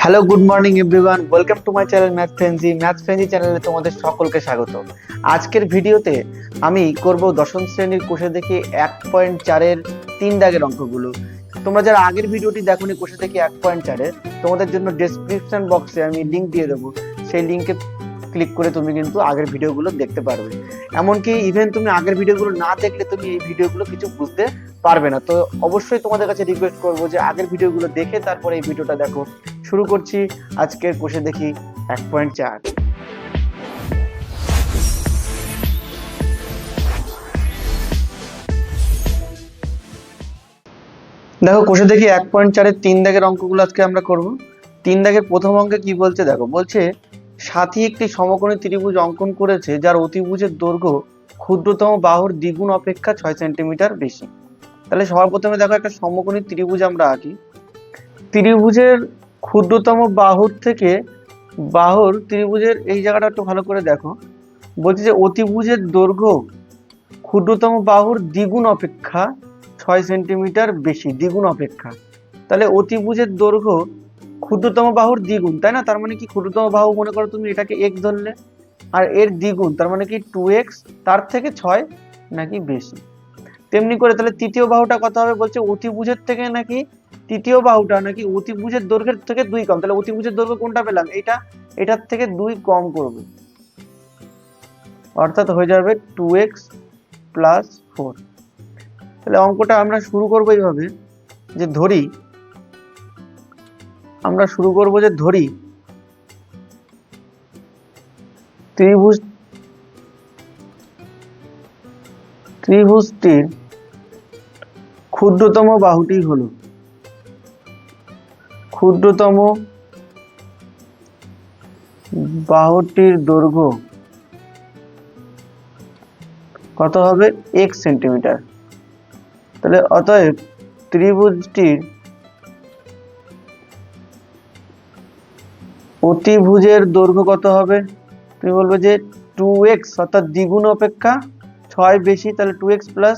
Hello, good morning everyone, welcome to my channel math frenzy চ্যানেলে তোমাদের সকলকে স্বাগত। আজকের ভিডিওতে আমি করব দশম শ্রেণীর কোষে দেখে 1.4-এর 3 দাগের অঙ্কগুলো। তোমরা যারা আগের ভিডিওটি দেখোনি কোষে দেখে 1.4-এর, তোমাদের জন্য ডেসক্রিপশন বক্সে আমি লিংক দিয়ে দেবো। সেই লিংকে ক্লিক করে তুমি কিন্তু আগের ভিডিওগুলো দেখতে পারবে। এমনকি ইভেন তুমি আগের ভিডিওগুলো না দেখলে তুমি এই ভিডিওগুলো কিছু বুঝতে পারবে না। তো অবশ্যই তোমাদের কাছে রিকোয়েস্ট করবো যে আগের ভিডিওগুলো দেখে তারপরে এই ভিডিওটা দেখো। শুরু করছি আজকের কোষে দেখি 1.4। দেখো, কোষে দেখি 1.4-এর 3 দাগের অঙ্কগুলো আজকে আমরা করব। 3 দাগের প্রথম অঙ্কে কি বলছে দেখো, বলছে সাথী একটি সমকোণী ত্রিভুজ অঙ্কন করেছে যার অতিভুজের দৈর্ঘ্য ক্ষুদ্রতম বাহুর দ্বিগুণ অপেক্ষা 6 সেন্টিমিটার বেশি। তাহলে সবার প্রথমে দেখো একটা সমকোণী ত্রিভুজ আমরা আঁকি। ত্রিভুজের ক্ষুদ্রতম বাহুর থেকে বাহুর ত্রিভুজের এই জায়গাটা একটু ভালো করে দেখো। বলছে যে অতিভুজের দৈর্ঘ্য ক্ষুদ্রতম বাহুর দ্বিগুণ অপেক্ষা 6 সেন্টিমিটার বেশি, দ্বিগুণ অপেক্ষা। তাহলে অতিভুজের দৈর্ঘ্য ক্ষুদ্রতম বাহুর দ্বিগুণ, তাই না? তার মানে কি ক্ষুদ্রতম বাহু মনে করো তুমি এটাকে x ধরলে, আর এর দ্বিগুণ তার মানে কি 2x, তার থেকে 6 নাকি বেশি। তেমনি করে তাহলে তৃতীয় বাহুটা কত হবে? বলছে অতিভুজের থেকে নাকি তৃতীয় বাহুটা নাকি অতিভুজের দৈর্ঘ্যের থেকে 2 কম। তাহলে অতিভুজের দৈর্ঘ্য কোনটা পেলাম? এটা, এটার থেকে 2 কম করবে, অর্থাৎ হয়ে যাবে 2x + 4। তাহলে অঙ্কটা আমরা শুরু করবো এইভাবে যে ধরি, আমরা শুরু করবো যে ধরি ত্রিভুজটির ক্ষুদ্রতম বাহুটি হলো, ক্ষুদ্রতম বাহুটির দৈর্ঘ্য কত হবে? x centimetre. তাহলে অতএব ত্রিভুজটির অতিভুজের দৈর্ঘ্য কত হবে? তুমি বলবে যে 2x, অর্থাৎ দ্বিগুণ অপেক্ষা 6 বেশি, তাহলে 2x +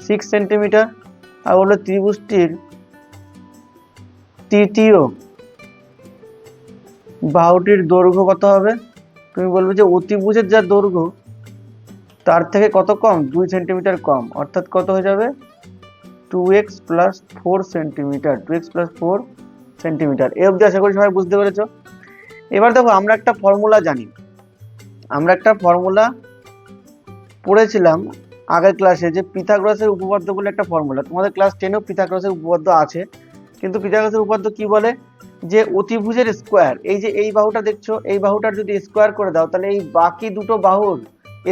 6 সেন্টিমিটার। আর বললো ত্রিভুজটির তৃতীয় বাহুটির দৈর্ঘ্য কত হবে? তুমি বলবে যে অতিভুজের যা দৈর্ঘ্য তার থেকে কত কম? 2 সেন্টিমিটার কম, অর্থাৎ কত হয়ে যাবে? 2x + 4 centimetre, 2x + 4 centimetre. এই অবধি আশা করি সবাই বুঝতে পেরেছো। এবার দেখো, আমরা একটা ফর্মুলা জানি, আমরা একটা ফর্মুলা পড়েছিলাম আগের ক্লাসে, যে পিথাগোরাসের উপপাদ্য বলে একটা ফর্মুলা। তোমাদের ক্লাস 10এও পিথাগোরাসের উপপাদ্য আছে, কিন্তু পিথাগোরাসের উপপাদ্য কি বলে? যে অতিভুজের স্কোয়ার, এই যে এই বাহুটা দেখছো, এই বাহুটার যদি স্কোয়ার করে দাও তাহলে এই বাকি দুটো বাহুর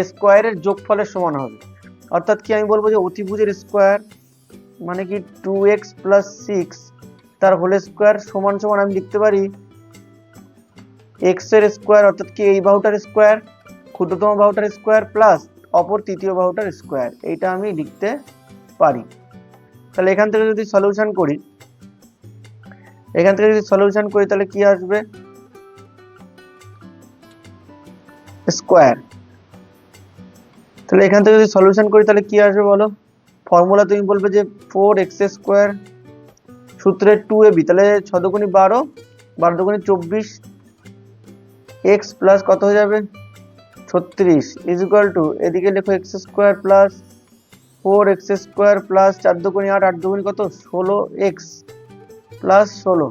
স্কোয়ারের যোগফলের সমান হবে। অর্থাৎ কি আমি বলবো যে অতিভুজের স্কোয়ার মানে কি 2x + 6 তার হোল স্কোয়ার সমান সমান আমি লিখতে পারি x এর স্কোয়ার, অর্থাৎ কি এই বাহুটার স্কোয়ার, ক্ষুদ্রতম বাহুটার স্কোয়ার প্লাস অপর তৃতীয় বাহুটার স্কোয়ার, এইটা আমি লিখতে পারি। তাহলে এখান থেকে যদি সলিউশন করি, তাহলে কি আসবে? স্কোয়ার। তাহলে এখান থেকে যদি সলিউশন করি তাহলে কি আসবে বলো? ফর্মুলা তুমি বলবে যে 4x² সূত্রের 2ab, তাহলে 6 দুগুণী 12, 12 দুগুণী 24, x প্লাস কত হয়ে যাবে? 36 = এদিকে লেখো x² + 4x² প্লাস 4 দুগুণী 8, 8 দুগুণী কত? 16x + 16।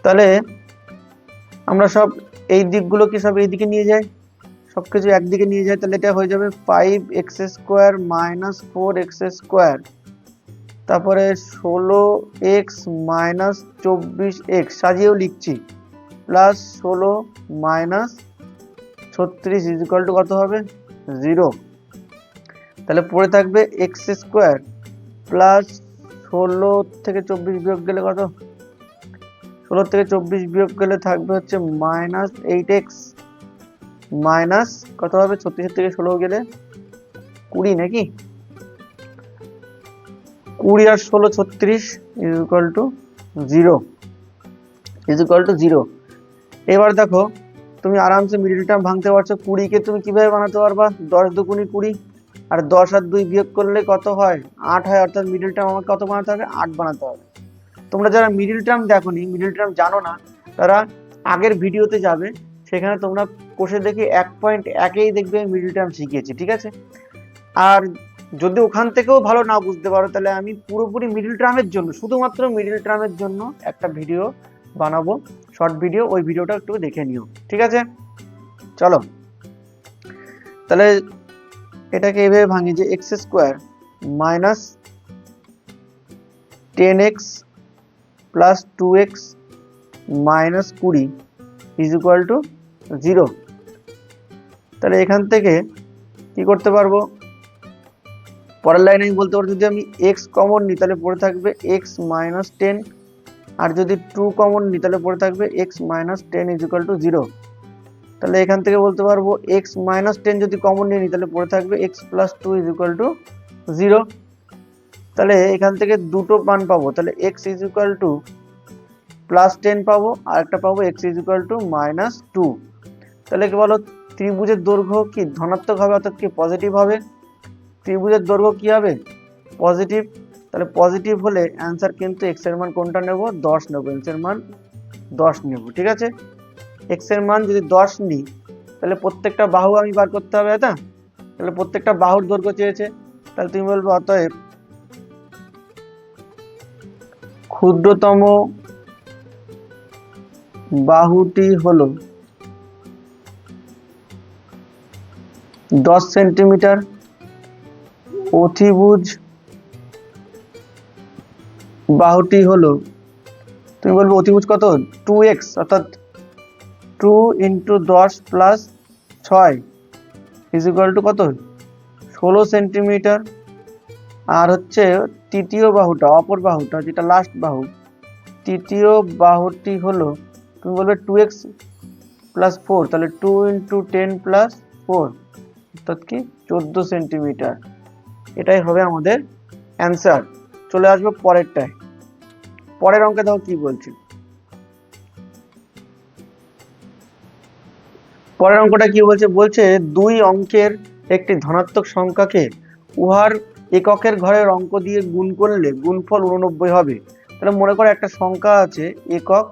তাহলে আমরা সব এই দিকগুলো কি সব এইদিকে নিয়ে যাই, সবকিছু একদিকে নিয়ে যাই, তাহলে এটা হয়ে যাবে 5x² - 4x², তারপরে 16x - 24x সাজিয়েও লিখছি, প্লাস 16 - 36 = কত হবে? 0। তাহলে পড়ে থাকবে x² প্লাস 16 থেকে 24 বিয়োগ গেলে কত? 16 থেকে 24 বিয়োগ গেলে থাকবে হচ্ছে -8x মাইনাস কত হবে? 36 থেকে 16 গেলে 20 নাকি? 20 আর 16 36 = 0। এবার দেখো, তুমি আরামসে মিডল টার্ম ভাঙতে পারছো। 20 কে তুমি কিভাবে বানাতে পারবা? 10 দুগুণী 20, আর 10 আর 2 বিয়োগ করলে কত হয়? 8 হয়, অর্থাৎ মিডল টার্ম আমাকে কত বানাতে হবে? 8 বানাতে হবে। তোমরা যারা মিডিল টার্ম দেখোনি, মিডিল টার্ম জানো না, তারা আগের ভিডিওতে যাবে, সেখানে তোমরা কোষে দেখে 1.1-এই দেখবে মিডিল টার্ম শিখিয়েছি, ঠিক আছে? আর যদি ওখান থেকেও ভালো না বুঝতে পারো, তাহলে আমি পুরোপুরি মিডিল টার্মের জন্য, শুধুমাত্র মিডিল টার্মের জন্য একটা ভিডিও বানাবো, শর্ট ভিডিও, ওই ভিডিওটা একটু দেখে নিও, ঠিক আছে? চলো তাহলে এটাকে এভাবে ভাঙি যে x square minus 10x plus 2x minus 20 is equal to 0। তাহলে এখান থেকে কি করতে পারবো, পরের লাইনে আমি বলতে পারবো, যদি আমি x কমন নিই তাহলে পড়ে থাকবে x মাইনাস 10, আর যদি 2 কমন নিই তাহলে পড়ে থাকবে x minus 10 is equal to 0। তাহলে এখান থেকে বলতে পারবো x মাইনাস 10 যদি কমন নিয়ে নিই তাহলে পড়ে থাকবে x plus 2 is equal to 0। তাহলে এখান থেকে দুটো মান পাবো, তাহলে x is equal to plus 10 পাবো, আর একটা পাবো x is equal to minus 2। তাহলে কি বলো, ত্রিভুজের দৈর্ঘ্য কি ধনাত্মক হবে, অর্থাৎ কি পজিটিভ হবে? ত্রিভুজের দৈর্ঘ্য কি হবে, পজিটিভ। তাহলে পজিটিভ হলে অ্যান্সার কিন্তু x এর মান কোনটা নেব, 10 নেব, x এর মান 10 নেব, ঠিক আছে? x এর মান যদি 10 নিই তাহলে প্রত্যেকটা বাহু আমি বার করতে হবে, তাই? তাহলে প্রত্যেকটা বাহুর দৈর্ঘ্য চেয়েছে, তাহলে তুমি বলবে অতএব ক্ষুদ্রতম বাহুটি হলো 10 সেন্টিমিটার, অতিভুজ বাহুটি হলো, তুমি বলবে অতিভুজ কত, 2x, অর্থাৎ 2 into 10 plus 6 is equal to কত, 16 সেন্টিমিটার। আর হচ্ছে তৃতীয় বাহুটা, অপর বাহুটা যেটা লাস্ট বাহু, তৃতীয় বাহুটি হলো, তুমি বলবে 2x প্লাস 4, তাহলে 2 ইন্টু 10 প্লাস 4 অর্থাৎ কি 14 সেন্টিমিটার। এটাই হবে আমাদের অ্যান্সার। চলে আসবো পরেরটায়। পরের অঙ্কে দেখো কি বলছি, পরের অঙ্কটা কি বলছে, বলছে দুই অঙ্কের একটি ধনাত্মক সংখ্যাকে উহার এককের ঘরের অঙ্ক দিয়ে গুণ করলে গুণফল 89 হবে। তাহলে মনে করো একটা সংখ্যা আছে, একক,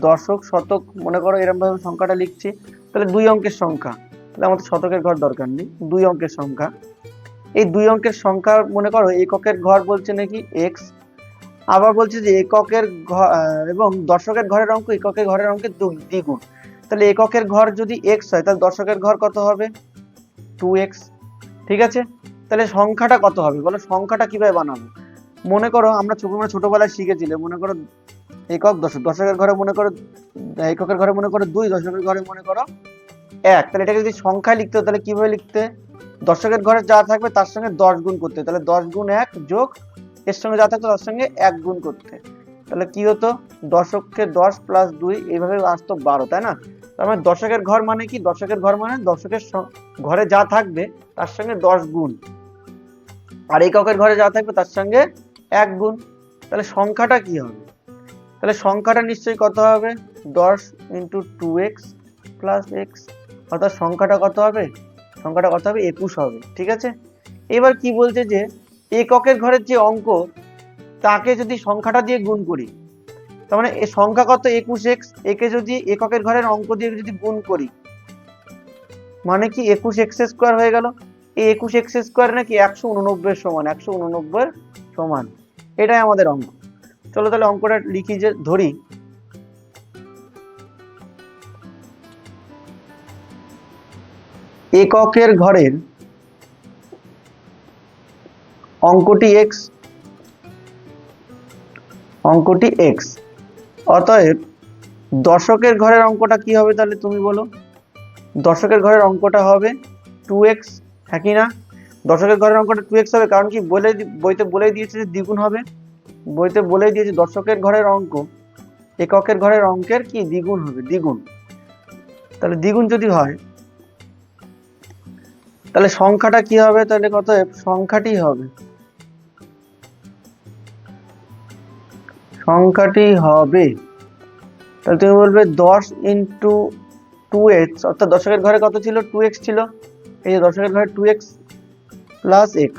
দশক, শতক, মনে করো এরকম ভাবে সংখ্যাটা লিখছি। তাহলে দুই অঙ্কের সংখ্যা, তাহলে আমাদের শতকের ঘর দরকার নেই, দুই অঙ্কের সংখ্যা। এই দুই অঙ্কের সংখ্যা মনে করো এককের ঘর বলছে নাকি x, আবার বলছে যে এককের ঘর এবং দশকের ঘরের অঙ্ক এককের ঘরের অঙ্কের দ্বিগুণ। তাহলে এককের ঘর যদি x হয় তাহলে দশকের ঘর কত হবে, 2x, ঠিক আছে? তাহলে সংখ্যাটা কত হবে বলো, সংখ্যাটা কিভাবে বানাবো? মনে করো আমরা ছোটবেলায় শিখেছিলে, মনে করো একক দশক, দশকের ঘরে মনে করো, এককের ঘরে মনে করো 2, দশকের ঘরে মনে করো 1। তাহলে এটাকে যদি সংখ্যায় লিখতে হতো তাহলে কিভাবে লিখতে, দশকের ঘরে যা থাকবে তার সঙ্গে 10 গুণ করতে, তাহলে 10 গুণ 1 যোগ এর সঙ্গে যা থাকতো তার সঙ্গে 1 গুণ করতে, তাহলে কি হতো, দশককে 10 প্লাস 2 এইভাবে আসতো 12, তাই না? তার মানে দশকের ঘর মানে কি, দশকের ঘর মানে দশকের ঘরে যা থাকবে তার সঙ্গে 10 গুণ, আর এককের ঘরে যা থাকবে তার সঙ্গে 1 গুণ। তাহলে সংখ্যাটা কি হবে, তাহলে সংখ্যাটা নিশ্চয়ই কত হবে, 10 ইন্টু 2x প্লাস x, অর্থাৎ সংখ্যাটা কত হবে, সংখ্যাটা কত হবে, 21 হবে, ঠিক আছে? এবার কি বলছে যে এককের ঘরের যে অঙ্ক তাকে যদি সংখ্যাটা দিয়ে গুণ করি, তার মানে এই সংখ্যা কত 21x, একে যদি এককের ঘরের অঙ্ক দিয়ে যদি গুণ করি মানে কি 21x স্কোয়ার হয়ে গেল। এই 21x স্কোয়ার নাকি 189 সমান, 189 সমান, এটাই আমাদের অঙ্ক। চলো তাহলে অঙ্কটা লিখি, যে ধরি এককের ঘরের অঙ্কটি x, অঙ্কটি x, অতএব দশকের ঘরের অঙ্কটা কি হবে, তাহলে তুমি বলো, দশকের ঘরের অঙ্কটা হবে 2x, হ্যাঁ কি না? দশকের ঘরের অঙ্কটা 2x হবে, কারণ কি বইতে বলেই দিয়েছে যে দ্বিগুণ হবে, বইতে বলেই দিয়েছে দশকের ঘরের অঙ্ক এককের ঘরের অঙ্কের কি দ্বিগুণ হবে, দ্বিগুণ। তাহলে দ্বিগুণ যদি হয় তাহলে সংখ্যাটা কি হবে, তাহলে কত, সংখ্যাটি হবে, সংখ্যাটি হবে, তাহলে তুমি বলবে 10 ইন্টু 2x, অর্থাৎ দশকের ঘরে কত ছিল, 2x ছিল, এই যে দশকের ঘরে 2x প্লাস x,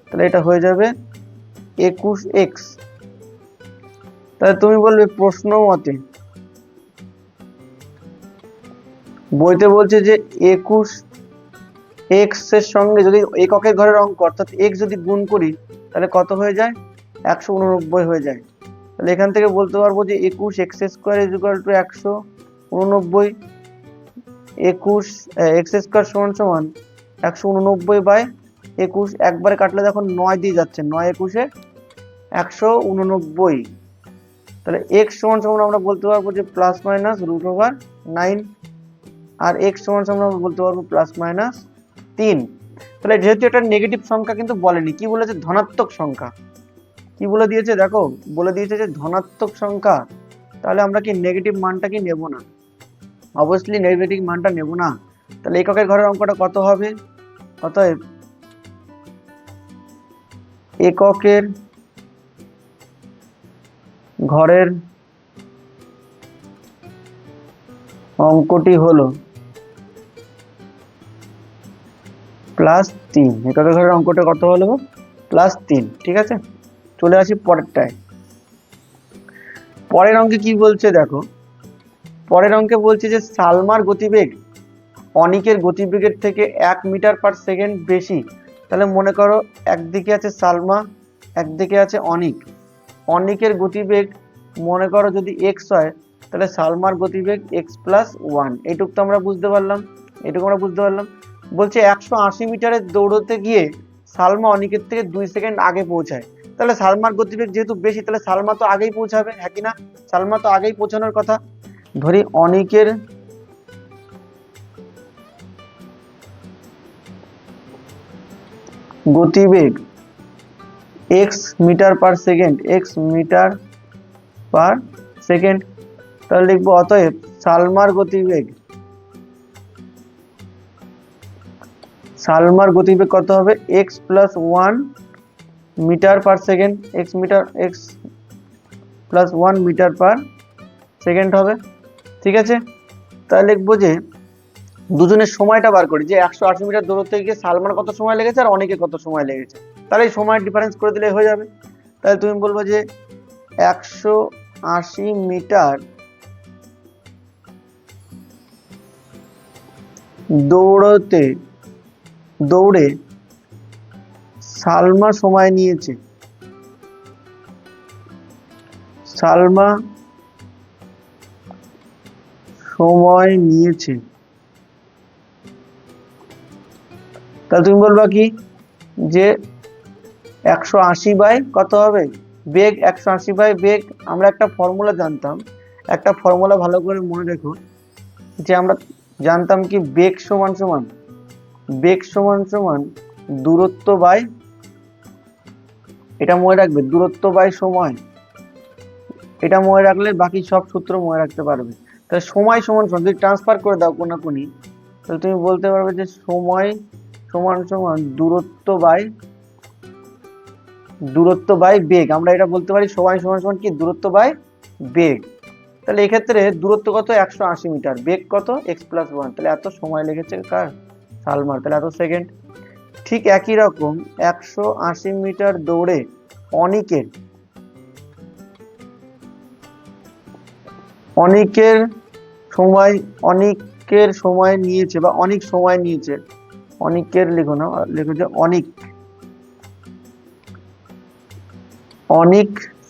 তাহলে এটা হয়ে যাবে 21x, তাহলে তুমি বলবে প্রশ্ন মতে বইতে বলছে যে 21 এক্স এর সঙ্গে যদি এককের ঘরের অঙ্ক অর্থাৎ এক্স যদি গুণ করি তাহলে কত হয়ে যায়, 189 হয়ে যায়। তাহলে এখান থেকে বলতে পারবো যে 21 x square is equal two 189, 21 x square সমান সমান 189/21, একবারে কাটলে দেখো 9 দিয়ে যাচ্ছে, 9 21 189। তাহলে এক্স সমান সমান আমরা বলতে পারবো যে প্লাস মাইনাস √9, আর এক্স সমান সমান আমরা বলতে পারবো প্লাস মাইনাস 3। তাহলে যেহেতু এটা নেগেটিভ সংখ্যা কিন্তু বলেনি, কি বলেছে, ধনাত্মক সংখ্যা। কি বলে দিয়েছে দেখো, বলে দিয়েছে যে ধনাত্মক সংখ্যা, তাহলে আমরা কি নেগেটিভ মানটা কি নেব না, অবভিয়াসলি নেগেটিভ মানটা নেব না। তাহলে এককের ঘরের অঙ্কটা কত হবে, অতএব এককের ঘরের অঙ্কটি হলো +3। এককের ঘরের অঙ্কটা কত হলো, +3। ঠিক আছে, চলে আসি পরেরটায়। পরের অঙ্কে কি বলছে দেখো, পরের অঙ্কে বলছে যে সালমার গতিবেগ অনিকের গতিবেগের থেকে 1 মিটার/সেকেন্ড বেশি। তাহলে মনে করো একদিকে আছে সালমা, একদিকে আছে অনিক। অনিকের গতিবেগ মনে করো যদি এক্স হয়, তাহলে সালমার গতিবেগ x+1। এইটুকু তো আমরা বুঝতে পারলাম, বলছে 180 মিটারের দৌড়তে গিয়ে সালমা অনিকের থেকে 2 সেকেন্ড আগে পৌঁছায়। তাহলে সালমার গতিবেগ যেহেতু বেশি, তাহলে সালমা তো আগেই পৌঁছাবে, হ্যাঁ কি না, সালমা তো আগেই পৌঁছানোর কথা। ধরি অনিকের গতিবেগ x মিটার/সেকেন্ড, তাহলে লিখবো অতএব সালমার গতিবেগ কত হবে, x+1 মিটার/সেকেন্ড, x+1 মিটার/সেকেন্ড হবে। ঠিক আছে, তাহলে লিখবো যে দুজনের সময়টা বার করি, যে 180 মিটার দৌড়তে গিয়ে সালমান কত সময় লেগেছে আর অনেকে কত সময় লেগেছে, তাহলে এই সময় ডিফারেন্স করে দিলে হয়ে যাবে। তাহলে তুমি বলবো যে 180 মিটার দৌড়ে সালমা সময় নিয়েছে, তাহলে তুমি বলবা কি যে 180 কত হবে, বেগ, 180 বেগ। আমরা একটা ফর্মুলা জানতাম, একটা ফর্মুলা ভালো করে মনে রেখো, যে আমরা জানতাম কি বেগ সমান সমান দূরত্ব বাই, এটা মনে রাখবে, দূরত্ব বাই সময়। এটা মনে রাখলে বাকি সব সূত্র মনে রাখতে পারবে। তাহলে সময় সমান যদি ট্রান্সফার করে দাও কোনাকুনি, তাহলে তুমি বলতে পারবে যে সময় সমান সমান দূরত্ব বাই বেগ। আমরা এটা বলতে পারি সময় সমান সমান কি, দূরত্ব বাই বেগ। তাহলে এক্ষেত্রে দূরত্ব কত, 180 মিটার, বেগ কত, x+1। তাহলে এত সময় লেগেছে কার, সালমার, তাহলে এত সেকেন্ড। ঠিক একই রকম 180 মিটার দৌড়ে অনিকের সময় নিয়েছে, বা অনেক সময় নিয়েছে, অনিকের লিখো না, লিখো যে অনেক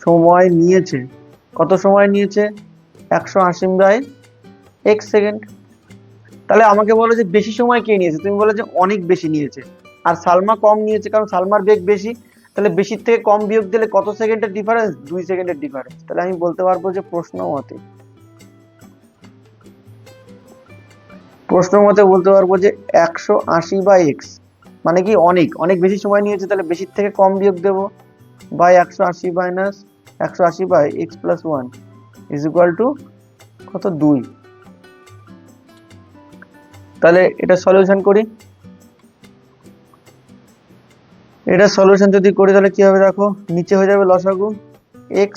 সময় নিয়েছে। কত সময় নিয়েছে, 180/x সেকেন্ড। তাহলে আমাকে বলো যে বেশি সময় কে নিয়েছে, তুমি বলো যে অনেক বেশি নিয়েছে, আর সালমা কম নিয়েছে কারণ সালমার বেগ বেশি। তাহলে বেশির থেকে কম বিয়োগ দিলে কত সেকেন্ডের ডিফারেন্স, 2 সেকেন্ডের ডিফারেন্স। তাহলে আমি বলতে পারবো যে প্রশ্ন মতে বলতে পারবো যে 180/x মানে কি, অনেক বেশি সময় নিয়েছে, তাহলে বেশির থেকে কম বিয়োগ দেবো, by 180/x+1 is equal to কত, 2। তাহলে এটা সলিউশন করি, এটা সলিউশন যদি করি তাহলে কি হবে দেখো, নিচে হয়ে যাবে লসাগু x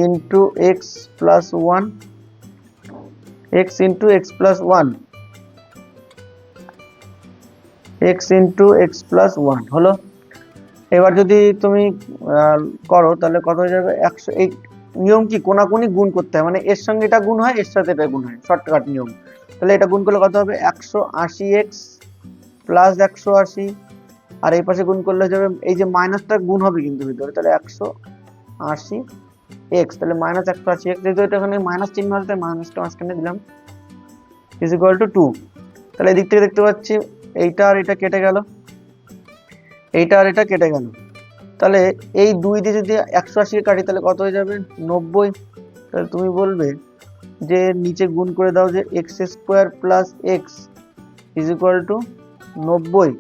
into x+1, x into x+1 হলো। এবার যদি তুমি করো তাহলে কত হয়ে যাবে, নিয়ম কি, কোনাকুনি গুণ করতে হয়, মানে এর সঙ্গে এটা গুণ হয়, এর সাথে এটা গুণ হয়, শর্টকাট নিয়ম। তাহলে এটা গুণ করলে কত হবে, 180x প্লাস 180, আর এই পাশে গুণ করলে হয়ে যাবে, এই যে মাইনাসটা গুণ হবে কিন্তু ভিতরে, তাহলে 180x, তাহলে মাইনাস 180x, যেহেতু এটা এখানে মাইনাস চিহ্ন আছে তাই মাইনাসটা মাঝখানে দিলাম, ইজ ইকুয়াল টু 2। তাহলে এদিক থেকে দেখতে পাচ্ছি এইটা আর এটা কেটে গেল, এইটা আর এটা কেটে গেল। তাহলে এই 2 দিয়ে যদি 180 কাটি তাহলে কত হয়ে যাবে, 90। তাহলে তুমি বলবে যে নিচে গুণ করে দাও যে x square plus x is equal two 90।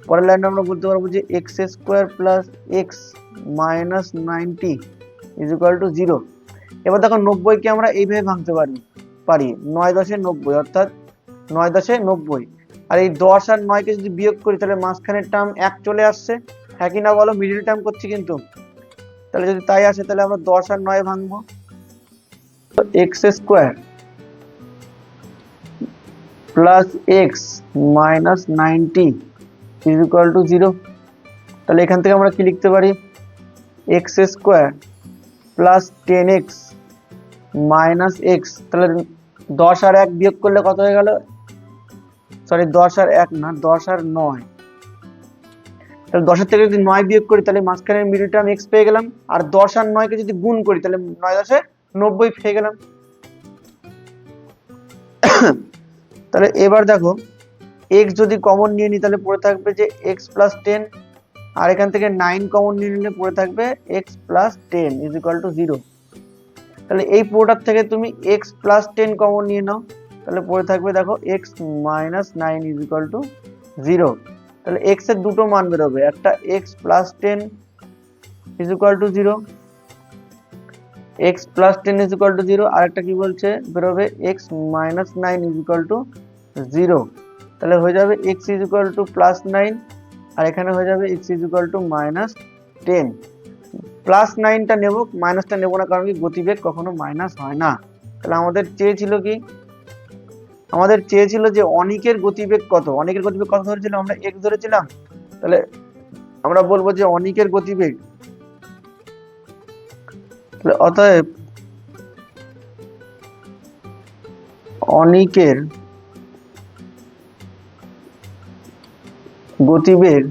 পরের লাইনে আমরা বলতে পারবো যে x square plus x minus 90 is equal to 0। এবার দেখো 90কে আমরা এইভাবে ভাঙতে পারি 9 10 90, অর্থাৎ 9 10 90। আর এই 10 আর 9কে যদি বিয়োগ করি তাহলে মাঝখানের টার্ম 1 চলে আসছে, হ্যাঁ কি না বলো, মিডিল টার্ম করছি কিন্তু। তাহলে যদি তাই আসে তাহলে আমরা 10 আর 9 ভাঙবো, x square plus x minus 90 is equal to 0। তাহলে এখান থেকে আমরা কি লিখতে পারি, x square plus 10x minus x, তাহলে 10 আর 1 বিয়োগ করলে কত হয়ে গেল, সরি 10 আর 1 না, 10 আর 9, তাহলে 10 এর থেকে যদি 9 বিয়োগ করি তাহলে মাঝখানের মিডল টার্ম x পেয়ে গেলাম, আর 10 আর 9 কে যদি গুণ করি তাহলে 9 10 90 পেয়ে গেলাম। তাহলে এবার দেখো x যদি কমন নিয়ে নিই তাহলে পড়ে থাকবে যে x প্লাস 10, আর এখান থেকে 9 কমন নিয়ে নিলে পড়ে থাকবে x plus 10 is equal to 0। তাহলে এই পুরোটার থেকে তুমি x প্লাস 10 কমন নিয়ে নাও, তাহলে পড়ে থাকবে দেখো x minus 9 is equal to 0। তাহলে x এর দুটো মান বেরোবে, একটা x plus 10 is equal to 0, x plus 10 is equal to 0, আর একটা কি বলছে বেরোবে x minus 9 is equal to 0। তাহলে হয়ে যাবে x is equal to plus 9, আর এখানে হয়ে যাবে x is equal to minus 10। Plus 9টা নেব, মাইনাসটা নেব না, কারণ কি গতিবেগ কখনো মাইনাস হয় না। তাহলে আমাদের চেয়েছিল কি, আমাদের চেয়েছিল যে অনিকের গতিবেগ কত, অনিকের গতিবেগ কত ধরেছিলাম আমরা, x ধরেছিলাম। তাহলে আমরা বলবো যে অনিকের গতিবেগ, তাহলে অতএব অনিকের গতিবেগ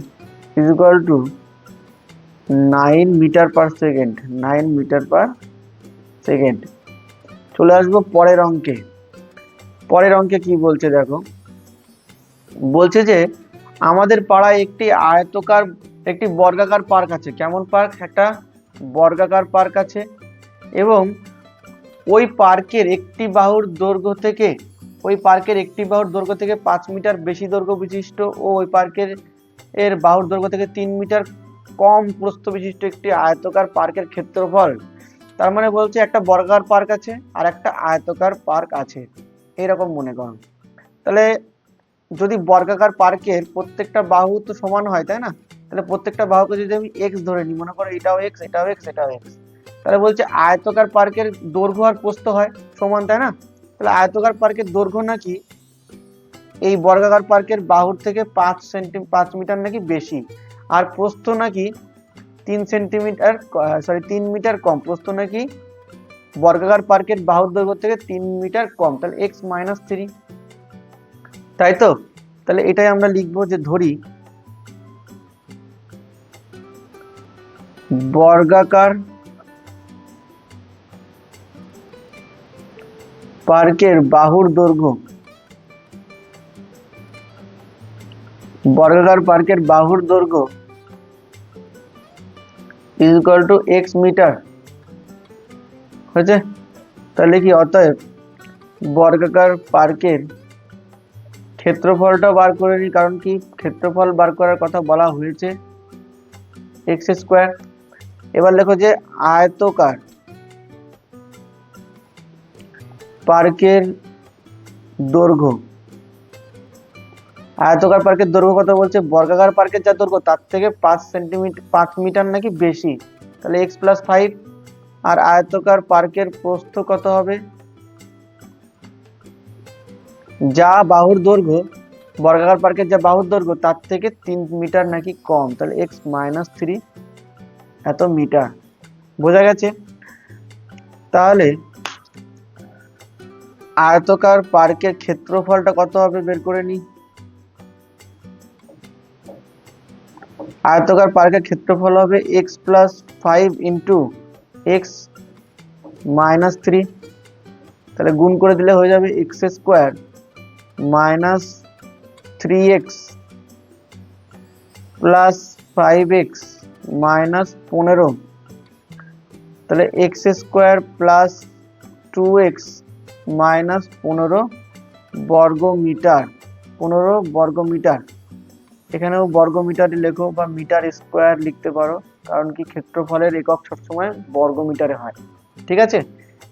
is equal to 9 metre per second, 9 metre per second. চলে আসবো পরের অঙ্কে। পরের অঙ্কে কি বলছে দেখো, বলছে যে আমাদের পাড়ায় একটি বর্গাকার পার্ক আছে। কেমন পার্ক, একটা বর্গাকার পার্ক আছে, এবং ওই পার্কের একটি বাহুর দৈর্ঘ্য থেকে 5 মিটার বেশি দৈর্ঘ্য বিশিষ্ট ও ওই পার্কের বাহুর দৈর্ঘ্য থেকে 3 মিটার কম প্রস্থ বিশিষ্ট একটি আয়তকার পার্কের ক্ষেত্রফল। তার মানে বলছে একটা বর্গাকার পার্ক আছে আর একটা আয়তকার পার্ক আছে, এইরকম মনে করো। তাহলে যদি বর্গাকার পার্কের প্রত্যেকটা বাহু তো সমান হয়, তাই না, তাহলে প্রত্যেকটা বাহুকে যদি আমি x ধরে নিই, মনে করো এটাও x এটাও x এটাও x, তাহলে বলছে আয়তকার পার্কের দৈর্ঘ্য আর প্রস্থ হয় সমান, তাই না। তাহলে আয়তকার পার্কের দৈর্ঘ্য নাকি এই বর্গাকার পার্কের বাহুর থেকে 5 মিটার নাকি বেশি, আর প্রস্থ নাকি 3 মিটার কম, প্রস্থ নাকি বর্গাকার পার্কের বাহুর দৈর্ঘ্য থেকে 3 মিটার কম, তাহলে x মাইনাস 3, তাই তো। তাহলে এটাই আমরা লিখবো যে ধরি বর্গাকার পার্কের বাহুর দৈর্ঘ্য is equal to x metre হয়েছে। তাহলে কি, অতএব বর্গাকার পার্কের ক্ষেত্রফলটা বার করে নিই, কারণ কি ক্ষেত্রফল বার করার কথা বলা হয়েছে, x স্কোয়ার। এবার লেখো যে আয়তকার পার্কের দৈর্ঘ্য, আয়তকার পার্কের দৈর্ঘ্য কত বলছে, বর্গাকার পার্কের যা দৈর্ঘ্য তার থেকে 5 মিটার নাকি বেশি, তাহলে x প্লাস 5, আর আয়তকার পার্কের প্রস্থ কত হবে, যা বাহুর দৈর্ঘ্য, বর্গাকার পার্কের যা বাহুর দৈর্ঘ্য তার থেকে 3 মিটার নাকি কম, তাহলে x মাইনাস 3 এত মিটার। বোঝা গেছে। তাহলে আয়তকার পার্কের ক্ষেত্রফলটা কত হবে বের করে নি। আয়তকার পার্কের ক্ষেত্রফল হবে x plus 5 into x minus 3, তাহলে গুণ করে দিলে হয়ে যাবে x square minus 3x plus 5x minus 15, তাহলে x square plus 2x minus 15 বর্গ মিটার, 15 বর্গ মিটার। এখানেও বর্গ মিটার লেখো বা মিটার স্কোয়ার লিখতে পারো, কারণ কি ক্ষেত্রফলের একক সবসময় বর্গ মিটারে হয়। ঠিক আছে,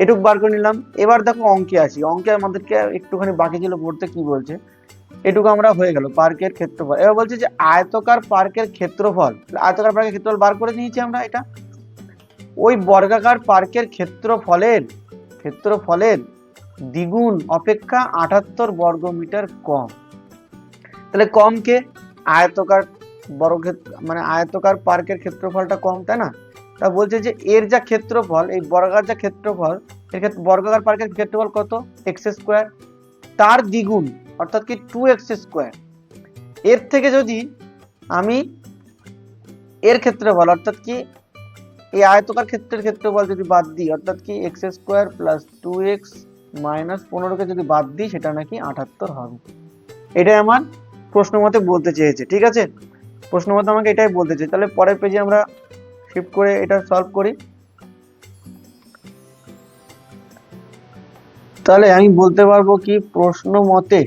এটুকু বার করে নিলাম। এবার দেখো অঙ্কে আসি। অঙ্কে আমাদেরকে একটুখানি বাকি ছিল পড়তে, কি বলছে এটুকু আমরা হয়ে গেল পার্কের ক্ষেত্রফল। এবার বলছে যে আয়তকার পার্কের ক্ষেত্রফল, আয়তকার পার্কের ক্ষেত্রফল বার করে নিয়েছি আমরা। এটা ওই বর্গাকার পার্কের ক্ষেত্রফলের দ্বিগুণ অপেক্ষা 78 বর্গ মিটার কম। তাহলে কম কে? আয়তকার মানে আয়তকার পার্কের ক্ষেত্রফলটা কম, তাই না? তা বলছে যে এর যা ক্ষেত্রফল, এই বর্গাকার যা ক্ষেত্রফল, এর ক্ষেত্রে বর্গাকার পার্কের ক্ষেত্রফল কত? এক্স স্কোয়ার, তার দ্বিগুণ অর্থাৎ কি 2x স্কোয়ার। এর থেকে যদি আমি এর ক্ষেত্রফল অর্থাৎ কি এই আয়তকার ক্ষেত্রের ক্ষেত্রফল যদি বাদ দিই, অর্থাৎ কি X square plus 2x minus 15কে যদি বাদ দিই, সেটা নাকি 78 হবে। এটাই আমার প্রশ্ন মতে বলতে চেয়েছে। ঠিক আছে, প্রশ্ন মতে আমাকে এটাই বলতে চেয়েছে। তাহলে পরের পেজে আমরা শিফট করে এটা সলভ করি। তাহলে আমি বলতে পারবো কি প্রশ্ন মতে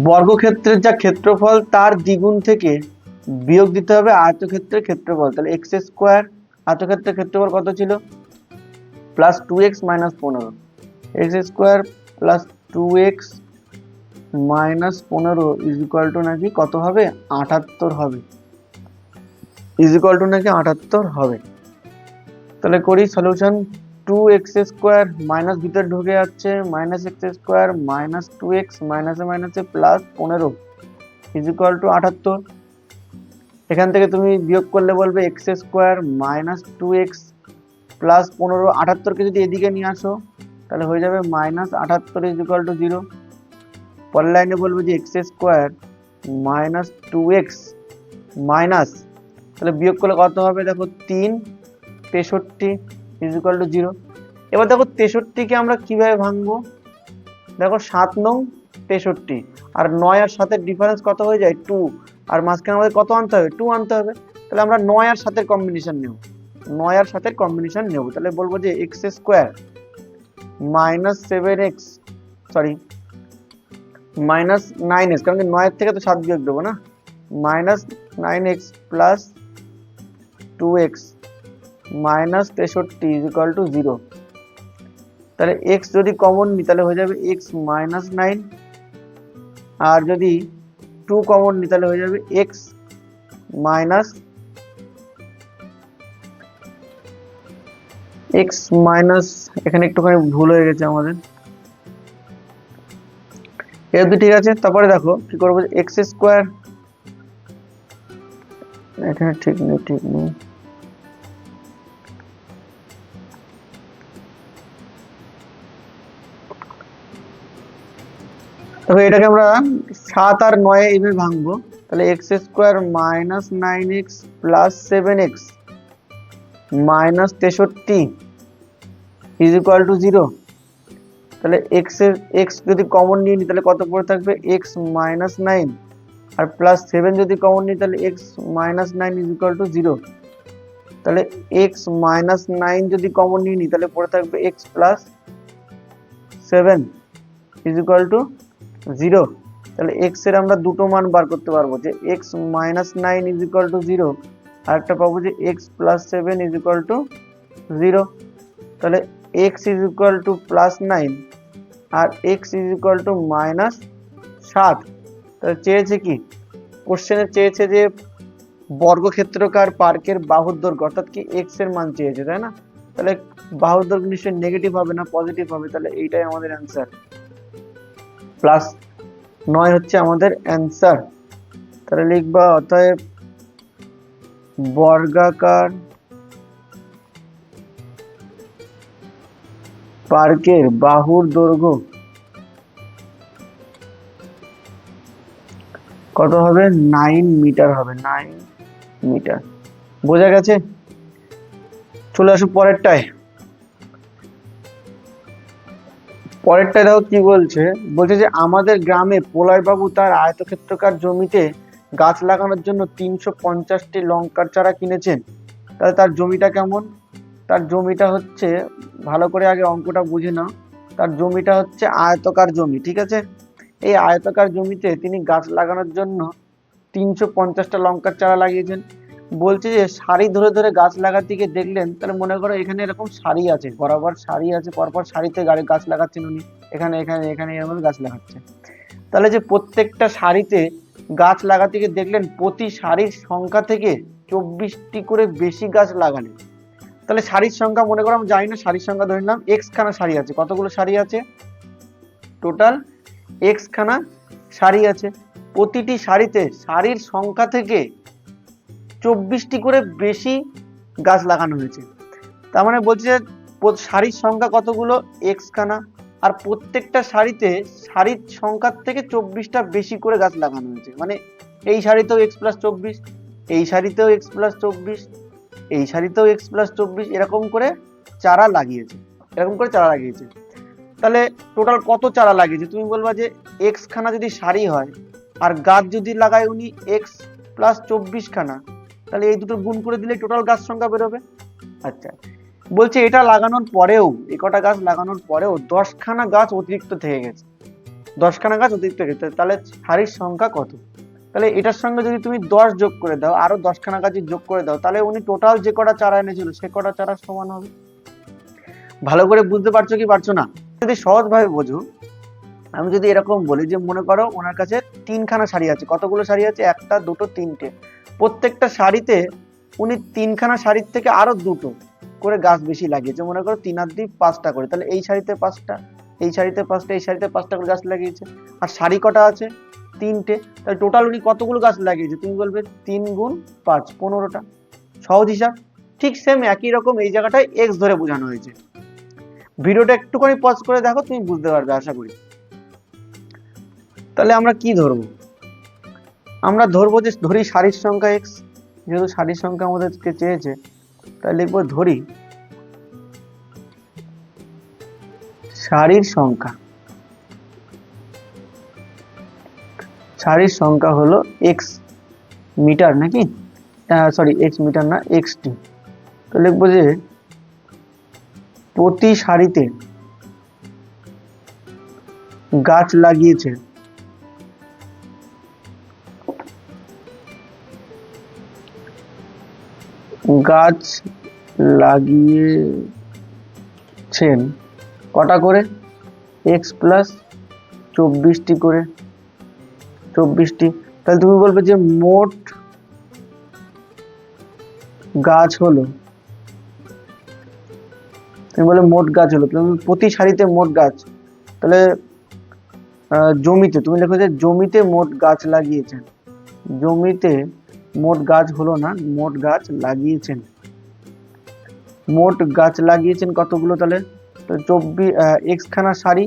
বর্গক্ষেত্রের যা ক্ষেত্রফল তার দ্বিগুণ থেকে বিয়োগ দিতে হবে আয়তক্ষেত্রের ক্ষেত্রফল। তাহলে এক্স স্কোয়ার আয়তক্ষেত্রের ক্ষেত্রফল কত ছিল? Plus 2x minus 15, x square plus 2x minus 15 is equal two নাকি কত হবে? 78 হবে। ইজ ইকুয়াল টু নাকি 78 হবে। তাহলে করি সলিউশন। 2x স্কোয়ার মাইনাস ভিতরে ঢুকে যাচ্ছে, minus x square minus 2x মাইনাসে মাইনাসে প্লাস 15 ইজ ইকুয়াল টু 78। এখান থেকে তুমি বিয়োগ করলে বলবে x square minus 2x plus 15, 78কে যদি এদিকে নিয়ে আসো তাহলে হয়ে যাবে মাইনাস 78 ইজ ইকুয়াল টু 0। পরের লাইনে বলবে যে x square minus 2x minus, তাহলে বিয়োগ করলে কত হবে? দেখো 3 63 ইজ ইকুয়াল টু 0। এবার দেখো 63কে আমরা কিভাবে ভাঙবো? দেখো 7 নং 63 আর 9 আর 7-এর ডিফারেন্স কত হয়ে যায়? 2, আর মাঝখানে আমাদের কত আনতে হবে? 2 আনতে হবে। তাহলে আমরা 9 আর 7-এর কম্বিনেশন নেব, 9 আর 7-এর কম্বিনেশন নেব। তাহলে বলবো যে x square minus 7x sorry minus 9x, কারণ কি 9 এর থেকে তো 7 বিয়োগ দেবো না, minus 9x plus 2x minus 63 is equal to 0। তাহলে x যদি কমন নিই তাহলে হয়ে যাবে x মাইনাস 9, আর যদি 2 কমন নিই তাহলে হয়ে যাবে x মাইনাস এখানে একটুখানি ভুল হয়ে গেছে আমাদের, এর ঠিক আছে। তারপরে দেখো কি করবো, এক্স স্কোয়ার এখানে ঠিক নেই তবে এটাকে আমরা 7 আর 9 এইভাবে ভাঙবো। তাহলে x square minus 9x plus 7x minus 63 is equal to 0। তাহলে এক্স যদি কমন নিয়ে নিই তাহলে কত পড়ে থাকবে? এক্স মাইনাস 9 আর প্লাস 7 যদি কমন নিই তাহলে x minus 9 is equal to 0। তাহলে এক্স মাইনাস 9 যদি কমন নিয়ে নিই তাহলে পড়ে থাকবে x plus 7 is equal to 0। তাহলে এক্স এর আমরা দুটো মান বার করতে পারবো, যে x minus 9 is equal to 0, আর একটা পাবো যে x plus 7 is equal to 0। তাহলে x is equal to plus 9 আর x is equal to minus 7। তাহলে চেয়েছে কি, কোশ্চেনে চেয়েছে যে বর্গক্ষেত্রকার পার্কের বাহুর দৈর্ঘ্য অর্থাৎ কি x এর মান চেয়েছে, তাই না? তাহলে বাহুর দৈর্ঘ্য নিশ্চয়ই নেগেটিভ হবে না, পজিটিভ হবে। তাহলে এইটাই আমাদের অ্যান্সার, প্লাস 9 হচ্ছে আমাদের অ্যান্সার। তাহলে লিখবা অতএব বর্গাকার পার্কের বাহুর দৈর্ঘ্য কত হবে? 9 মিটার হবে, 9 মিটার। বোঝা গেছে? চলে আসো পরেরটায়। দেখো কি বলছে। বলছে যে আমাদের গ্রামে প্রলয়বাবু তার আয়তক্ষেত্রাকার জমিতে গাছ লাগানোর জন্য 350টি লঙ্কার চারা কিনেছেন। তাহলে তার জমিটা কেমন? তার জমিটা হচ্ছে, ভালো করে আগে অঙ্কটা বুঝে নাও। তার জমিটা হচ্ছে আয়তকার জমি, ঠিক আছে? এই আয়তকার জমিতে তিনি গাছ লাগানোর জন্য 350টা লঙ্কার চারা লাগিয়েছেন। বলছে যে সারি ধরে ধরে গাছ লাগাতে গিয়ে দেখলেন, তাহলে মনে করো এখানে এরকম সারি আছে, বরাবর সারি আছে, পরপর সারিতে গাছ লাগাচ্ছেন উনি, এখানে এখানে এখানে এরকম গাছ লাগাচ্ছে। তাহলে যে প্রত্যেকটা সারিতে গাছ লাগাতে গিয়ে দেখলেন প্রতি সারির সংখ্যা থেকে 24টি করে বেশি গাছ লাগালেন। তাহলে সারির সংখ্যা মনে করো আমি জানি না, সারির সংখ্যা ধরে নিলাম এক্স খানা সারি আছে। কতগুলো সারি আছে? টোটাল এক্স খানা সারি আছে। প্রতিটি সারিতে সারির সংখ্যা থেকে 24টি করে বেশি গাছ লাগানো হয়েছে। তার মানে বলছে যে সারির সংখ্যা কতগুলো? এক্স খানা। আর প্রত্যেকটা সারিতে সারির সংখ্যার থেকে 24টা বেশি করে গাছ লাগানো হয়েছে। মানে এই সারিতেও x+24, এই সারিতেও x+24, এই সারিতেও x+24, এরকম করে চারা লাগিয়েছে, তাহলে টোটাল কত চারা লাগিয়েছে? তুমি বলবা যে এক্স খানা যদি সারি হয় আর গাছ যদি লাগায় উনি x+24 খানা, তাহলে এই দুটো গুণ করে দিলে টোটাল গাছ সংখ্যা বেরোবে। আচ্ছা, বলছে এটা লাগানোর পরেও, এই কটা গাছ লাগানোর পরেও 10খানা গাছ অতিরিক্ত থেকে গেছে, 10খানা গাছ অতিরিক্ত গেছে। তাহলে সারির সংখ্যা কত? তাহলে এটার সঙ্গে যদি তুমি 10 যোগ করে দাও, আরো 10খানা গাছ যোগ করে দাও, তাহলে উনি টোটাল যে কটা চারা এনেছিল সে কটা চারা সমান হবে। ভালো করে বুঝতে পারছো কি পারছো না? যদি সহজ ভাবে বোঝো, আমি যদি এরকম বলি যে মনে করো ওনার কাছে 3খানা সারি আছে। কতগুলো সারি আছে? 1টা 2টো 3টে। প্রত্যেকটা সারিতে উনি 3খানা সারির থেকে আরো 2টো করে গাছ বেশি লাগিয়েছে। মনে করো 3 আর 2 5টা করে, তাহলে এই সারিতে 5টা, এই সারিতে 5টা, এই সারিতে 5টা করে গাছ লাগিয়েছে। আর সারি কটা আছে? 3টে। তাহলে টোটাল উনি কতগুলো গাছ লাগিয়েছে? তুমি বলবে 3 গুণ 5, 15টা। সহজ হিসাব। ঠিক সেম একই রকম এই জায়গাটায় এক্স ধরে বোঝানো হয়েছে। ভিডিওটা একটুখানি পজ করে দেখো, তুমি বুঝতে পারবে আশা করি। তাহলে আমরা কি ধরবো? আমরা ধরবো যে ধরি সারির সংখ্যা এক্স, যেহেতু সারির সংখ্যা আমাদেরকে চেয়েছে, তাহলে লিখবো ধরি সারির সংখ্যা হলো এক্স মিটার, নাকি? সরি, এক্স মিটার না, এক্সটি। তো লিখবো যে প্রতি সারিতে গাছ লাগিয়েছে কটা করে? x+24টি করে, 24টি। তাহলে তুমি বলবে যে মোট গাছ হলো, তুমি প্রতি সারিতে মোট গাছ। তাহলে জমিতে তুমি লেখো যে জমিতে মোট গাছ লাগিয়েছেন, জমিতে মোট গাছ হলো না, মোট গাছ লাগিয়েছেন কতগুলো? তাহলে 24 এক্স খানা সারি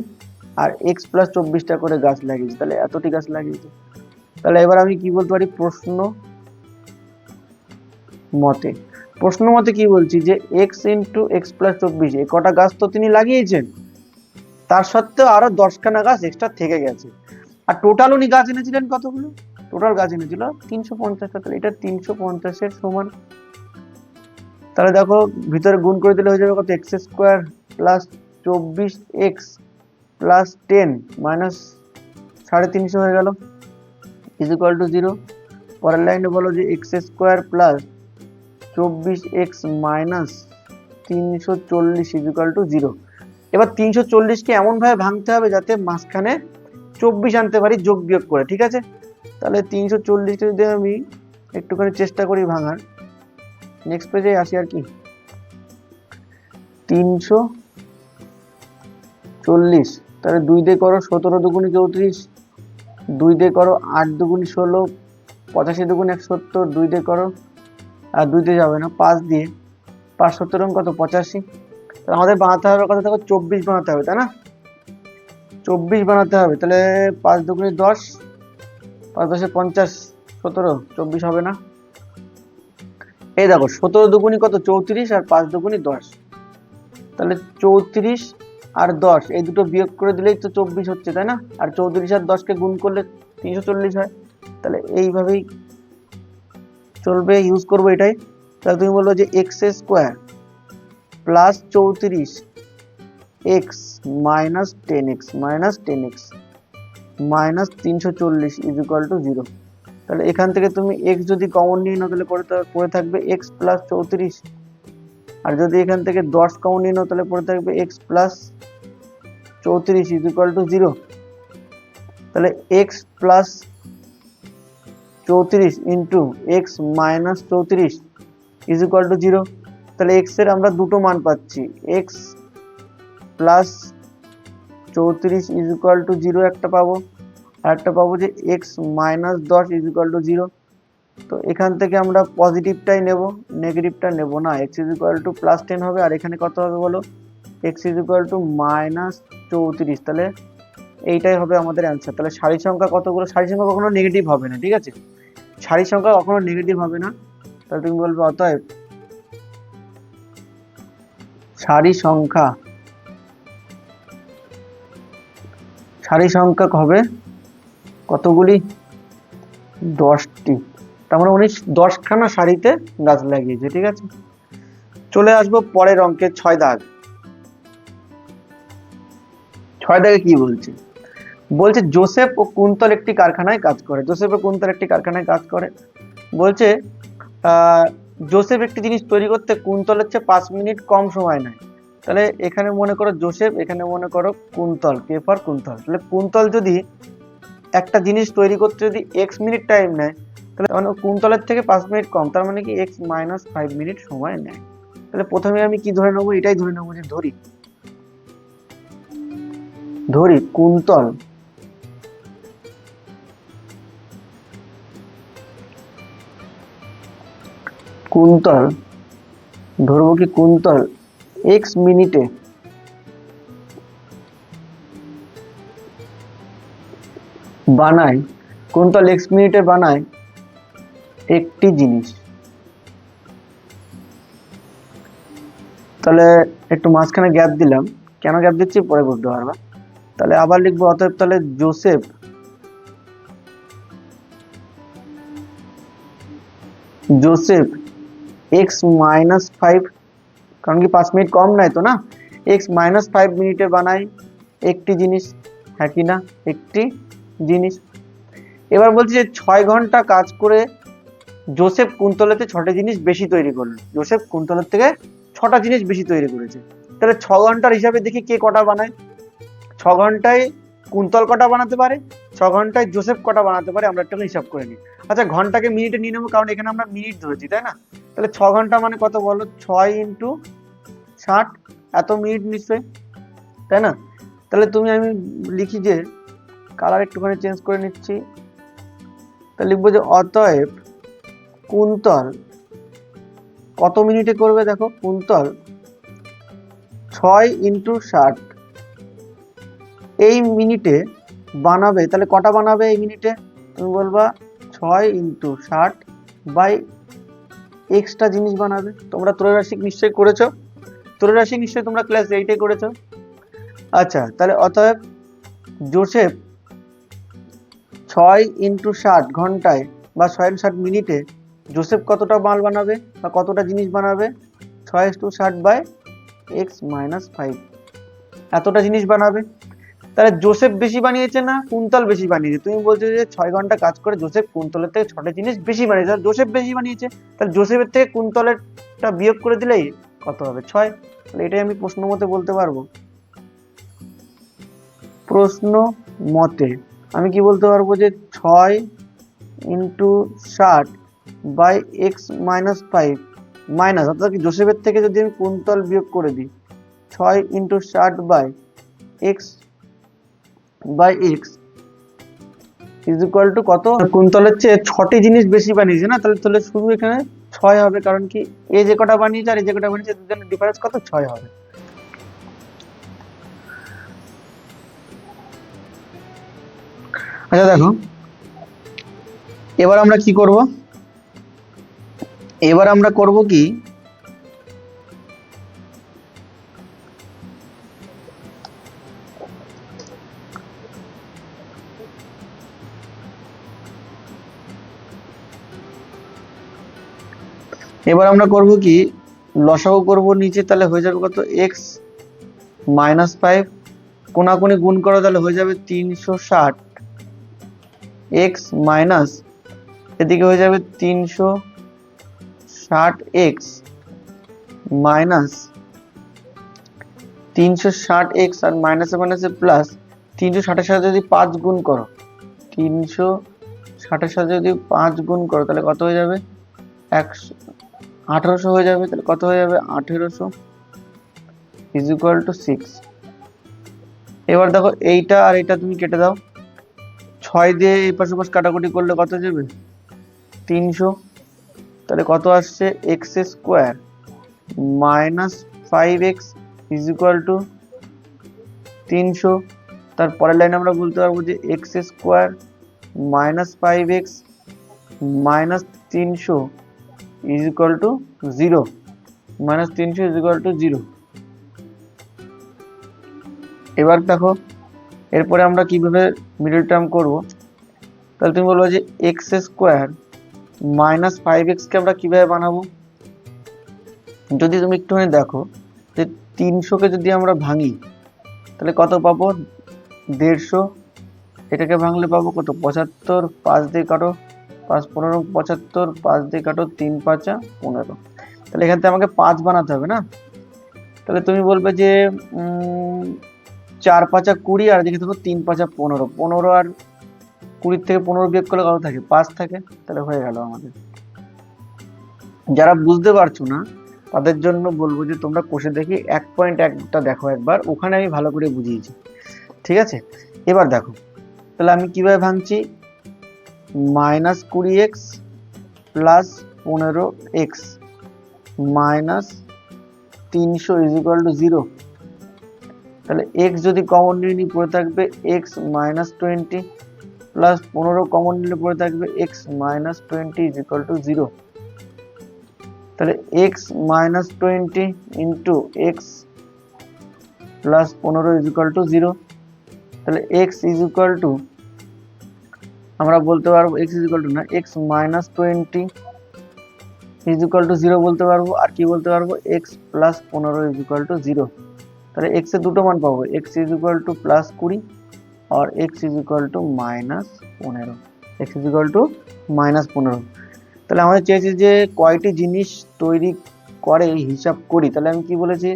আর x+24টা করে গাছ লাগিয়েছে, তাহলে এতটি গাছ লাগিয়েছে। তাহলে এবার আমি কি বলতে পারি? প্রশ্ন মতে কি বলছি যে x × x+24, এই কটা গাছ তো তিনি লাগিয়েছেন, তার সত্ত্বেও আরো 10খানা গাছ এক্সট্রা থেকে গেছে। আর টোটাল উনি গাছ এনেছিলেন কতগুলো? টোটাল গাছ এনেছিল 350টা। তাহলে এটা 350-এর সমান। তাহলে দেখো ভিতরে গুণ করে দিলে হয়ে যাবে কত? x² + 24x + 10 -350 হয়ে গেল, = 0। পরের লাইনে বলো যে x² + 24x - 340 = 0। এবার 340কে এমন ভাবে ভাঙতে হবে যাতে মাঝখানে 24 আনতে পারি যোগ বিয়োগ করে, ঠিক আছে? তাহলে 340কে যদি আমি একটুখানি চেষ্টা করি ভাঙার, নেক্সট পেজে আসি আর কি। 340, তাহলে 2 দিয়ে করো 17 দুগুণে 34, 2 দিয়ে করো 8 দুগুণে 16, 85 দুগুণে 170, 2 দিয়ে করো আর 2 যাবে না, 5 দিয়ে 5 17 কত 85। আমাদের বানাতে হবে কত দেখো 24 বানাতে হবে, তাই না? 24 বানাতে হবে, তাহলে 5 দুগুণে 10, 5 10 50, 17, 24 হবে না। এই দেখো 17 দুগুণি কত 34 আর 5 দুগুণি 10, তাহলে 34 আর 10 এই দুটো বিয়োগ করে দিলেই তো 24 হচ্ছে, তাই না? আর 34 আর 10 কে গুণ করলে 340 হয়। তাহলে এইভাবেই চলবে, ইউজ করবো এটাই। তাহলে তুমি বলবো যে x square plus 34 x minus 10x minus 340 is equal to 0। তাহলে এখান থেকে তুমি x যদি কমন নিয়ে নাও তাহলে পড়ে থাকবে x প্লাস 34, আর যদি এখান থেকে 10 কমন নিয়ে নাও তাহলে পড়ে থাকবে x plus 34 is equal to 0। তাহলে x plus 34 into x minus 34 is equal to 0। তাহলে x এর আমরা দুটো মান পাচ্ছি, x plus 34 is equal to 0 একটা পাবো, আর একটা পাবো যে x minus 10 is equal to 0। তো এখান থেকে আমরা পজিটিভটাই নেব, নেগেটিভটা নেব না। x is equal to plus 10 হবে, আর এখানে কত হবে বলো, x is equal to minus 34। তাহলে এইটাই হবে আমাদের অ্যান্সার। তাহলে সারি সংখ্যা কতগুলো, সারি সংখ্যা কখনো নেগেটিভ হবে না, ঠিক আছে? সারি সংখ্যা কখনো নেগেটিভ হবে না। তাহলে তুমি বলবে অতএব সারি সংখ্যা হবে কতগুলি, 10টি। তার মানে উনি 10খানা সারিতে গাছ লাগিয়েছে, ঠিক আছে? চলে আসবো পরের অঙ্কের 6 দাগ। 6 দাগে কি বলছে, বলছে জোসেফ ও কুন্তল একটি কারখানায় কাজ করে। জোসেফ ও কুন্তল একটি কারখানায় কাজ করে। বলছে জোসেফ একটি জিনিস তৈরি করতে কুন্তলের চেয়ে 5 মিনিট কম সময় নেয়। তাহলে এখানে মনে করো জোসেফ, এখানে মনে করো কুন্তল, কে ফর কুন্তল। তাহলে কুন্তল যদি একটা জিনিস তৈরি করতে যদি x মিনিট টাইম নেয়, তাহলে মানে কুন্তলের থেকে 5 মিনিট কম, তার মানে কি x মাইনাস 5 মিনিট সময় নেয়। তাহলে প্রথমে আমি কি ধরে নেবো, এটাই ধরে নেবো যে ধরি কুন্তল ধরবো কি কুন্তল x মিনিটে বানায়, কুন্তল x মিনিটে বানায় একটি জিনিস। তাহলে একটু মাঝখানে গ্যাপ দিলাম, কেন গ্যাপ দিচ্ছি পরে বুঝতে পারবা। তাহলে আবার লিখবো অতএব তাহলে জোসেফ x মাইনাস 5, কারণ কি 5 মিনিট কম নাই তো না, x মাইনাস 5 মিনিটে বানায় একটি জিনিস, হ্যাঁ কি না, একটি জিনিস। এবার বলছি যে 6 ঘন্টা কাজ করে জোসেফ কুন্তলেতে 6টা জিনিস বেশি তৈরি করলো। জোসেফ কুন্তলের থেকে 6টা জিনিস বেশি তৈরি করেছে। তাহলে 6 ঘন্টার হিসাবে দেখি কে কটা বানায়। 6 ঘন্টায় কুন্তল কটা বানাতে পারে, 6 ঘন্টায় জোসেফ কটা বানাতে পারে, আমরা একটা হিসাব করে নিই। আচ্ছা ঘন্টাকে মিনিটে নিয়ে নেবো, কারণ এখানে আমরা মিনিট ধরেছি, তাই না? তাহলে 6 ঘন্টা মানে কত বলো, 6 ইন্টু 60, এত মিনিট নিশ্চয়ই, তাই না? তাহলে আমি লিখি যে কালার একটুখানি চেঞ্জ করে নিচ্ছি। তাহলে লিখবো যে অতএব কুন্তল কত মিনিটে করবে, দেখো কুন্তল 6 ইন্টু 60 এই মিনিটে বানাবে। তাহলে কটা বানাবে এই মিনিটে, তুমি বলবা 6 ইন্টু 60 বাই এক্সট্রা জিনিস বানাবে। তোমরা ত্রৈরাশিক নিশ্চয়ই করেছো, ত্রৈরাশিক নিশ্চয়ই তোমরা ক্লাস 8-এ করেছো। আচ্ছা তাহলে অতএব জোসেফ 6 ইন্টু 60 ঘন্টায় বা 6 ইন্টু 60 মিনিটে জোসেফ কতটা মাল বানাবে বা কতটা জিনিস বানাবে, 6 ইন্টু 60 বাই x মাইনাস 5, এতটা জিনিস বানাবে। তাহলে জোসেফ বেশি বানিয়েছে না কুন্তল বেশি বানিয়েছে? তুমি বলছো যে 6 ঘন্টা কাজ করে জোসেফ কুন্তলের থেকে 6টা জিনিস বেশি বানিয়েছে, তাহলে জোসেফ বেশি বানিয়েছে। তাহলে জোসেফের থেকে কুন্তলেরটা বিয়োগ করে দিলেই কত হবে, 6। তাহলে এটাই আমি প্রশ্ন মতে বলতে পারবো, প্রশ্ন মতে আমি কি বলতে পারবো যে 6 into 60 by x minus 5 minus, অর্থাৎ কি জোসেফের থেকে যদি আমি কুন্তল বিয়োগ করে দিই 6 into 60 by x is equal to কত, কুন্তলের চেয়ে 6টি জিনিস বেশি বানিয়েছে না, তাহলে শুধু এখানে 6 হবে, কারণ কি এ যে কটা বানিয়েছে আর এ যে কটা বানিয়েছে দুজনের ডিফারেন্স কত, 6 হবে। আচ্ছা দেখো, এবার আমরা কি করব, এবার আমরা করব কি, এবার আমরা করব কি, লসাগু করব নিচে, তাহলে হয়ে যাবে কত, এক্স মাইনাস 5, কোনাকুনি গুণ করো তাহলে হয়ে যাবে 360, এক্স মাইনাস এদিকে হয়ে যাবে 360 এক্স মাইনাস 360 এক্স, আর মাইনাসে মাইনাসে প্লাস, 360 এর সাথে যদি 5 গুণ করো, 360 এর সাথে যদি 5 গুণ করো তাহলে কত হয়ে যাবে, 1800 হয়ে যাবে। তাহলে কত হয়ে যাবে, 1800 ইজ ইকুয়াল টু 6। এবার দেখো এইটা আর এটা তুমি কেটে দাও, 6 দিয়ে এই পাশে পাশ কাটাকুটি করলে কত যাবে, 300। তাহলে কত আসছে, x square minus 5x is equal two 300। তার পরের লাইনে আমরা বলতে পারবো যে x square minus 5x minus 300 is equal to 0, minus 300 is equal to 0। এবার দেখো এরপরে আমরা কিভাবে মিডল টার্ম করব, তাহলে তুমি বলবো যে এক্স স্কোয়ার মাইনাস 5x কে আমরা কিভাবে বানাবো, যদি তুমি একটুখানি দেখো যে 300 কে যদি আমরা ভাঙি তাহলে কত পাবো, 150, এটাকে ভাঙলে পাবো কত, 75, 5 দিয়ে কাটো, 5 15 75, 5 দিয়ে কাটো, 3 5 15। তাহলে এখান থেকে আমাকে 5 বানাতে হবে না, তাহলে তুমি বলবে যে 4 5 20, আর এদিকে দেখো 3 5 15, 15 আর 20 থেকে 15 বিয়োগ করলে কত থাকে, 5 থাকে। তাহলে হয়ে গেল আমাদের। যারা বুঝতে পারছো না তাদের জন্য বলবো যে তোমরা কোষে দেখি 1.1টা দেখো একবার, ওখানে আমি ভালো করে বুঝিয়েছি, ঠিক আছে। এবার দেখো তাহলে আমি কিভাবে ভাঙছি, minus 20x plus 15x minus 300 is equal to 0। তাহলে x যদি কমন নিয়ে পড়ে থাকবে x মাইনাস 20 প্লাস 15 কমন নিলে পড়ে থাকবে x minus 20 is equal to 0। তাহলে x minus 20 into x plus 15 is equal to 0। তাহলে x ইজ ইকুয়াল টু, আমরা বলতে পারবো x ইজ ইকুয়াল টু না, x minus 20 is equal to 0 বলতে পারবো, আর কি বলতে পারবো, x plus 15 is equal to 0। তাহলে x এর দুটো মান পাবো, x is equal to plus 20 আর x is equal to minus 15, x is equal to minus 15। তাহলে আমাদের চেয়েছি যে কয়টি জিনিস তৈরি করে হিসাব করি, তাহলে আমি কি বলেছি,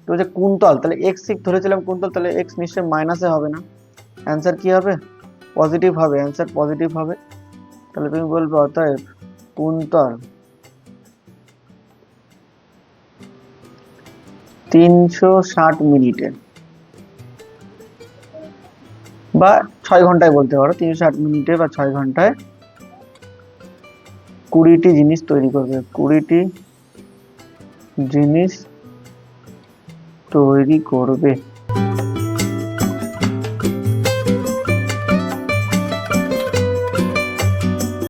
তো যে কুন্তল, তাহলে x ধরেছিলাম কুন্তল, তাহলে x নিশ্চয়ই মাইনাসে হবে না, অ্যান্সার কি হবে, পজিটিভ হবে, অ্যান্সার পজিটিভ হবে। তাহলে তুমি বলবে অতএব কুন্তল 360 মিনিটে বা 6 ঘন্টায় বলতে পারো, 360 মিনিটে বা 6 ঘন্টায় 20টি জিনিস তৈরি করবে, 20টি জিনিস তৈরি করবে।